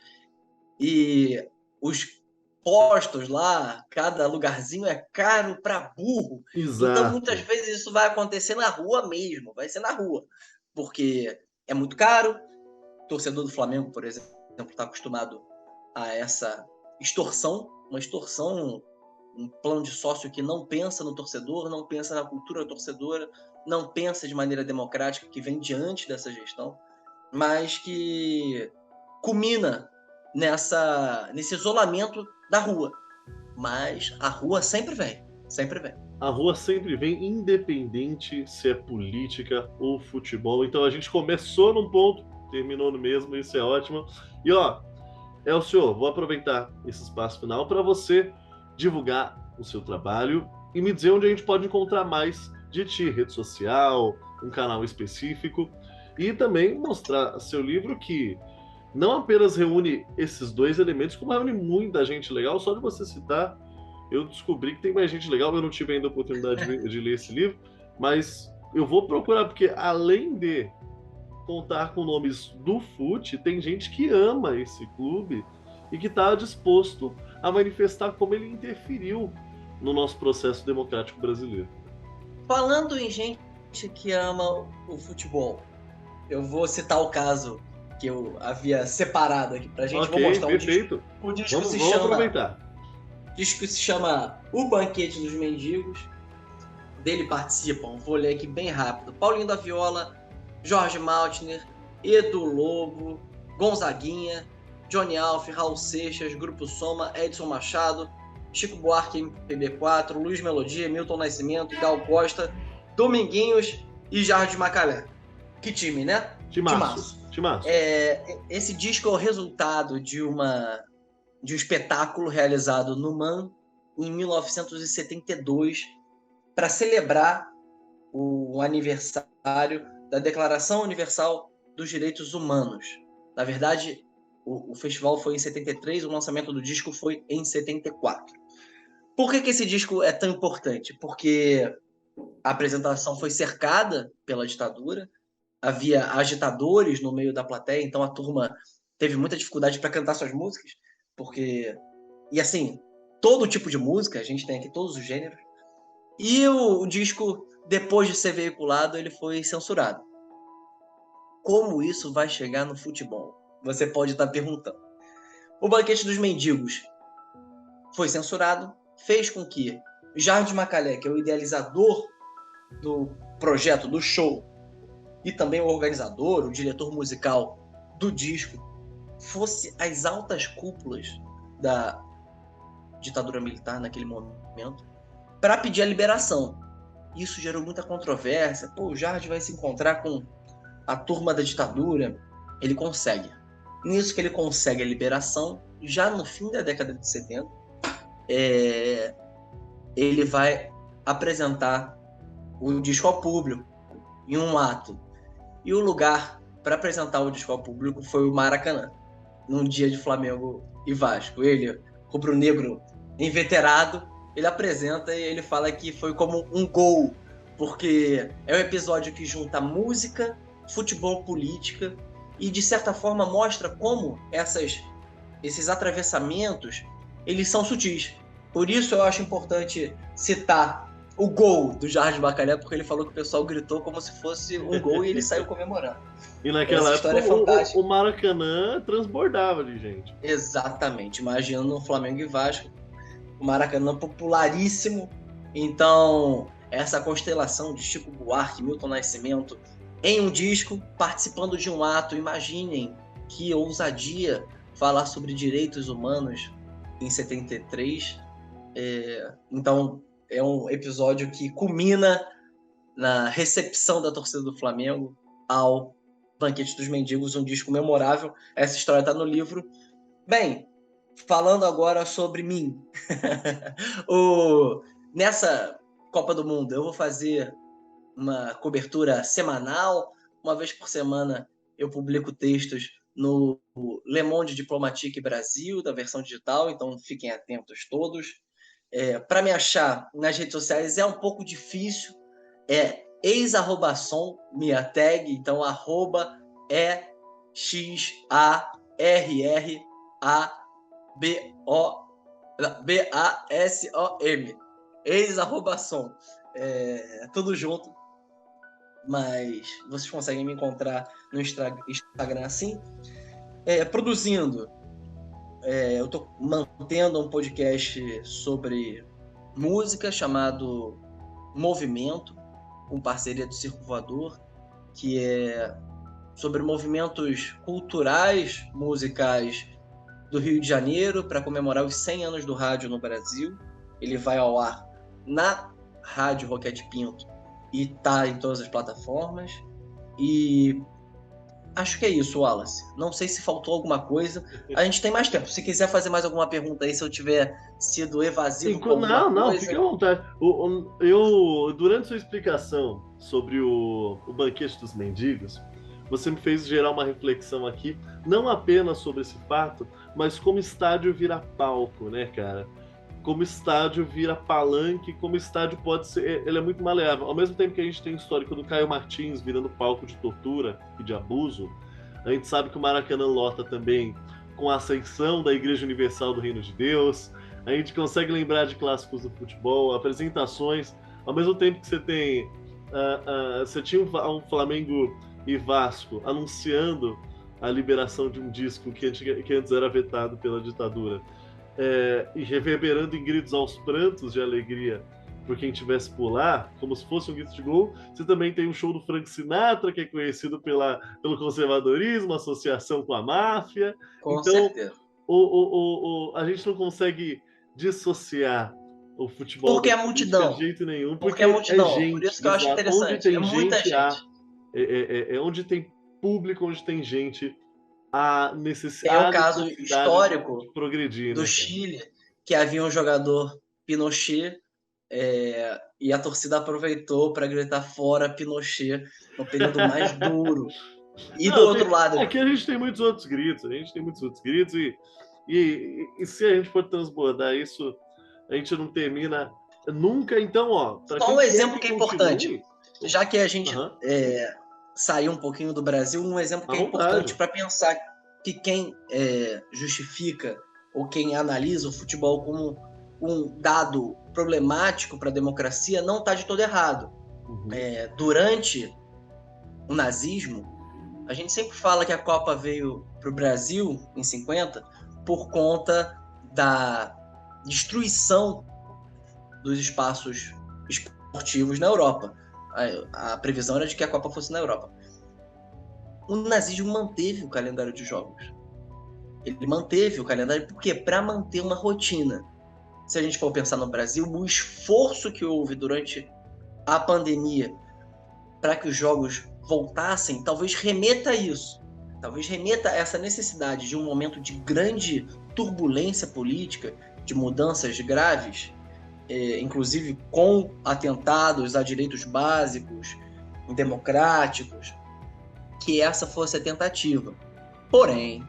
Speaker 2: e os postos lá, cada lugarzinho é caro para burro. Então, muitas
Speaker 1: Exato.
Speaker 2: vezes isso vai acontecer na rua mesmo, vai ser na rua, porque é muito caro. O torcedor do Flamengo, por exemplo, está acostumado a essa extorsão, uma extorsão, um plano de sócio que não pensa no torcedor, não pensa na cultura torcedora, não pensa de maneira democrática, que vem diante dessa gestão, mas que culmina nesse isolamento da rua. Mas a rua sempre vem, sempre vem.
Speaker 1: A rua sempre vem, independente se é política ou futebol. Então a gente começou num ponto, terminou no mesmo, isso é ótimo. E ó, Elcio, vou aproveitar esse espaço final para você divulgar o seu trabalho e me dizer onde a gente pode encontrar mais de ti, rede social, um canal específico, e também mostrar seu livro que não apenas reúne esses dois elementos, como reúne muita gente legal. Só de você citar, eu descobri que tem mais gente legal. Eu não tive ainda a oportunidade de ler esse livro, mas eu vou procurar, porque além de contar com nomes do FUT, tem gente que ama esse clube e que está disposto a manifestar como ele interferiu no nosso processo democrático brasileiro.
Speaker 2: Falando em gente que ama o futebol. Eu vou citar o caso que eu havia separado aqui pra gente.
Speaker 1: Ok,
Speaker 2: Vou mostrar
Speaker 1: perfeito.
Speaker 2: O disco
Speaker 1: Vamos aproveitar.
Speaker 2: O disco se chama O Banquete dos Mendigos. Dele participam, vou ler aqui bem rápido, Paulinho da Viola, Jorge Maltner, Edu Lobo, Gonzaguinha, Johnny Alf, Raul Seixas, Grupo Soma, Edson Machado, Chico Buarque, MPB4, Luiz Melodia, Milton Nascimento, Gal Costa, Dominguinhos e Jardim Macalé. Que time, né?
Speaker 1: Timaço.
Speaker 2: Esse disco é o resultado de um espetáculo realizado no MAN em 1972 para celebrar o aniversário da Declaração Universal dos Direitos Humanos. Na verdade, o festival foi em 73, o lançamento do disco foi em 74. Por que esse disco é tão importante? Porque a apresentação foi cercada pela ditadura, havia agitadores no meio da plateia, então a turma teve muita dificuldade para cantar suas músicas, porque... E assim, todo tipo de música, a gente tem aqui todos os gêneros, e o disco, depois de ser veiculado, ele foi censurado. Como isso vai chegar no futebol? Você pode estar perguntando. O Banquete dos Mendigos foi censurado, fez com que Jardim Macalé, que é o idealizador do projeto, do show, e também o organizador, o diretor musical do disco, fosse às altas cúpulas da ditadura militar naquele momento, para pedir a liberação. Isso gerou muita controvérsia. Pô, o Jardim vai se encontrar com a turma da ditadura. Ele consegue. Nisso que ele consegue a liberação, já no fim da década de 70, ele vai apresentar o disco ao público em um ato. E o lugar para apresentar o disco ao público foi o Maracanã, num dia de Flamengo e Vasco. Ele, rubro-negro inveterado, ele apresenta e ele fala que foi como um gol, porque é um episódio que junta música, futebol, política e, de certa forma, mostra como esses atravessamentos eles são sutis. Por isso eu acho importante citar o gol do Jardim Macalé, porque ele falou que o pessoal gritou como se fosse um gol e ele saiu comemorando.
Speaker 1: E naquela época o Maracanã transbordava de gente.
Speaker 2: Exatamente. Imagina no Flamengo e Vasco, o Maracanã popularíssimo. Então, essa constelação de Chico Buarque, Milton Nascimento, em um disco, participando de um ato. Imaginem que ousadia falar sobre direitos humanos em 73. Então, é um episódio que culmina na recepção da torcida do Flamengo ao Banquete dos Mendigos, um disco memorável. Essa história está no livro. Bem, falando agora sobre mim. Nessa Copa do Mundo, eu vou fazer uma cobertura semanal. Uma vez por semana eu publico textos no Le Monde Diplomatique Brasil, da versão digital, então fiquem atentos todos. Para me achar nas redes sociais é um pouco difícil, ex-som, minha tag, então @EXARRABASOM, ex-som, tudo junto, mas vocês conseguem me encontrar no Instagram assim, produzindo. Eu estou mantendo um podcast sobre música chamado Movimento, com parceria do Circo Voador, que é sobre movimentos culturais, musicais do Rio de Janeiro, para comemorar os 100 anos do rádio no Brasil. Ele vai ao ar na Rádio Roquete Pinto e está em todas as plataformas. E acho que é isso, Wallace. Não sei se faltou alguma coisa. A gente tem mais tempo. Se quiser fazer mais alguma pergunta aí, se eu tiver sido evasivo com alguma coisa...
Speaker 1: Fique à vontade. Durante sua explicação sobre o Banquete dos Mendigos, você me fez gerar uma reflexão aqui, não apenas sobre esse fato, mas como estádio vira palco, né, cara? Como estádio vira palanque, como estádio pode ser... Ele é muito maleável. Ao mesmo tempo que a gente tem o histórico do Caio Martins virando palco de tortura e de abuso, a gente sabe que o Maracanã lota também com a ascensão da Igreja Universal do Reino de Deus. A gente consegue lembrar de clássicos do futebol, apresentações. Ao mesmo tempo que você tem você tinha um Flamengo e Vasco anunciando a liberação de um disco que antes era vetado pela ditadura, e reverberando em gritos aos prantos de alegria por quem tivesse por lá, como se fosse um grito de gol. Você também tem um show do Frank Sinatra, que é conhecido pelo conservadorismo, associação com a máfia.
Speaker 2: Com
Speaker 1: Então,
Speaker 2: certeza.
Speaker 1: a gente não consegue dissociar o futebol
Speaker 2: Porque
Speaker 1: da
Speaker 2: é a
Speaker 1: política
Speaker 2: multidão.
Speaker 1: de jeito nenhum,
Speaker 2: Porque é multidão.
Speaker 1: gente,
Speaker 2: Por isso que eu acho
Speaker 1: exato. Onde
Speaker 2: interessante.
Speaker 1: tem
Speaker 2: É muita gente.
Speaker 1: onde tem público, onde tem gente, há
Speaker 2: Tem o
Speaker 1: necessidade
Speaker 2: caso histórico
Speaker 1: de progredir,
Speaker 2: do
Speaker 1: né, cara?
Speaker 2: Chile, que havia um jogador Pinochet, e a torcida aproveitou para gritar fora Pinochet no período mais duro. E do
Speaker 1: Não,
Speaker 2: outro lado,
Speaker 1: aqui a gente tem muitos outros gritos, e se a gente for transbordar isso, a gente não termina nunca. Então, para
Speaker 2: só
Speaker 1: quem
Speaker 2: um
Speaker 1: quer
Speaker 2: exemplo que é importante,
Speaker 1: continue,
Speaker 2: já que a gente
Speaker 1: aham,
Speaker 2: saiu um pouquinho do Brasil, um exemplo que
Speaker 1: à
Speaker 2: é importante
Speaker 1: vontade.
Speaker 2: para pensar que quem justifica ou quem analisa o futebol como um dado problemático para a democracia não está de todo errado.
Speaker 1: Uhum.
Speaker 2: Durante o nazismo, a gente sempre fala que a Copa veio para o Brasil, em 50, por conta da destruição dos espaços esportivos na Europa. A previsão era de que a Copa fosse na Europa. O nazismo manteve o calendário de jogos. Ele manteve o calendário, por quê? Para manter uma rotina. Se a gente for pensar no Brasil, o esforço que houve durante a pandemia para que os jogos voltassem, talvez remeta a isso. Talvez remeta a essa necessidade de um momento de grande turbulência política, de mudanças graves, inclusive com atentados a direitos básicos, democráticos, que essa fosse a tentativa. Porém,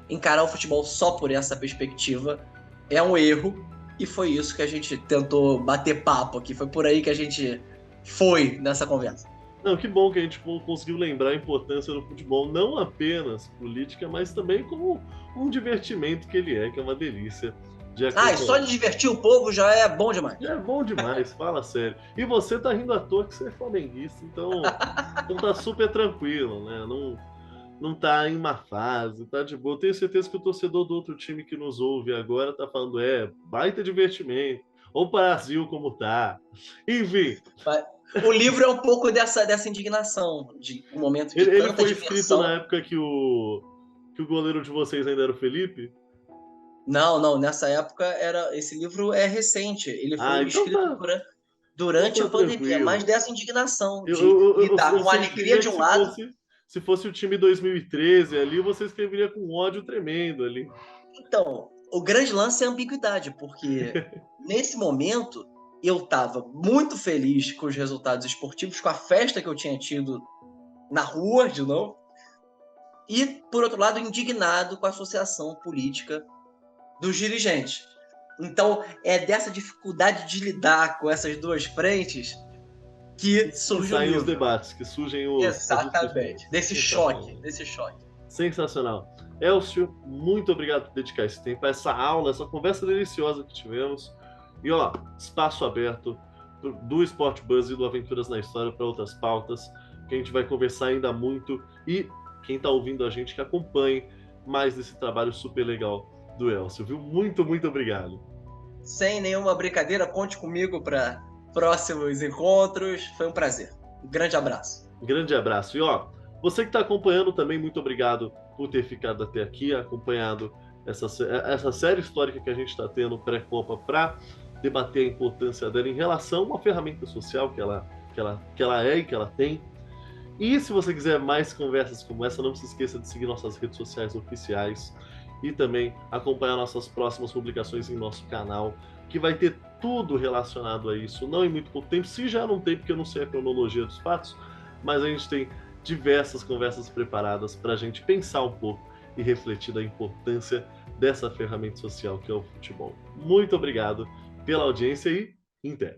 Speaker 2: encarar o futebol só por essa perspectiva é um erro, e foi isso que a gente tentou bater papo aqui, foi por aí que a gente foi nessa conversa.
Speaker 1: Não, que bom que a gente conseguiu lembrar a importância do futebol, não apenas política, mas também como um divertimento que ele que é uma delícia de acompanhar.
Speaker 2: E só de divertir o povo já é bom demais.
Speaker 1: É bom demais, fala sério. E você tá rindo à toa que você é flamenguista, então tá super tranquilo, né? Não tá em má fase, tá de boa. Tenho certeza que o torcedor do outro time que nos ouve agora tá falando, baita divertimento. Ou o Brasil como tá. Enfim.
Speaker 2: O livro é um pouco dessa indignação, de um momento de
Speaker 1: ele
Speaker 2: tanta
Speaker 1: foi
Speaker 2: diversão.
Speaker 1: escrito na época que o goleiro de vocês ainda era o Felipe?
Speaker 2: Não, nessa época esse livro é recente. Ele foi
Speaker 1: então
Speaker 2: escrito durante a pandemia,
Speaker 1: tranquilo.
Speaker 2: mas dessa indignação de
Speaker 1: lidar
Speaker 2: com a alegria de um lado.
Speaker 1: Se fosse o time 2013 ali, você escreveria com ódio tremendo ali.
Speaker 2: Então, o grande lance é a ambiguidade, porque nesse momento eu estava muito feliz com os resultados esportivos, com a festa que eu tinha tido na rua, de novo, e, por outro lado, indignado com a associação política dos dirigentes. Então, é dessa dificuldade de lidar com essas duas frentes que surge o livro.
Speaker 1: Os debates, que surgem os...
Speaker 2: Exatamente, desse choque.
Speaker 1: Sensacional. Elcio, muito obrigado por dedicar esse tempo a essa aula, essa conversa deliciosa que tivemos. E, espaço aberto do Sport Buzz e do Aventuras na História para outras pautas, que a gente vai conversar ainda muito. E quem está ouvindo a gente, que acompanhe mais desse trabalho super legal do Elcio, viu? Muito, muito obrigado.
Speaker 2: Sem nenhuma brincadeira, conte comigo para próximos encontros. Foi um prazer. Um grande abraço.
Speaker 1: Um grande abraço. E, você que está acompanhando também, muito obrigado por ter ficado até aqui, acompanhado essa série histórica que a gente está tendo pré-Copa para debater a importância dela em relação a uma ferramenta social que ela é e que ela tem. E se você quiser mais conversas como essa, não se esqueça de seguir nossas redes sociais oficiais e também acompanhar nossas próximas publicações em nosso canal, que vai ter tudo relacionado a isso, não em muito pouco tempo, se já não tem, porque eu não sei a cronologia dos fatos, mas a gente tem diversas conversas preparadas para a gente pensar um pouco e refletir da importância dessa ferramenta social que é o futebol. Muito obrigado pela audiência e até!